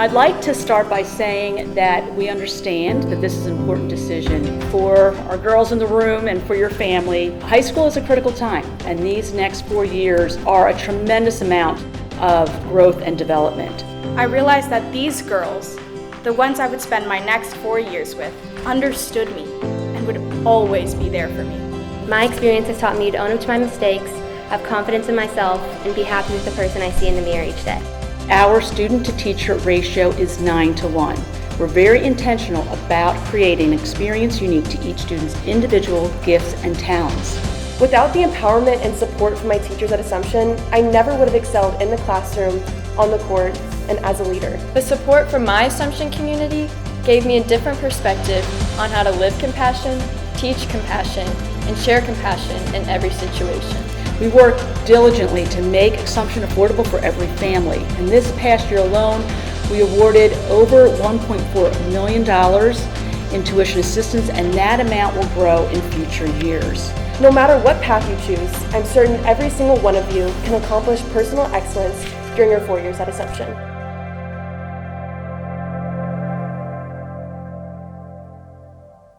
Now, I'd like to start by saying that we understand that this is an important decision for our girls in the room and for your family. High school is a critical time, and these next 4 years are a tremendous amount of growth and development. I realized that these girls, the ones I would spend my next 4 years with, understood me and would always be there for me. My experience has taught me to own up to my mistakes, have confidence in myself, and be happy with the person I see in the mirror each day. Our student-to-teacher ratio is 9-to-1. We're very intentional about creating an experience unique to each student's individual gifts and talents. Without the empowerment and support from my teachers at Assumption, I never would have excelled in the classroom, on the court, and as a leader. The support from my Assumption community gave me a different perspective on how to live compassion, teach compassion, and share compassion in every situation. We work diligently to make Assumption affordable for every family. And this past year alone, we awarded over $1.4 million in tuition assistance, and that amount will grow in future years. No matter what path you choose, I'm certain every single one of you can accomplish personal excellence during your 4 years at Assumption.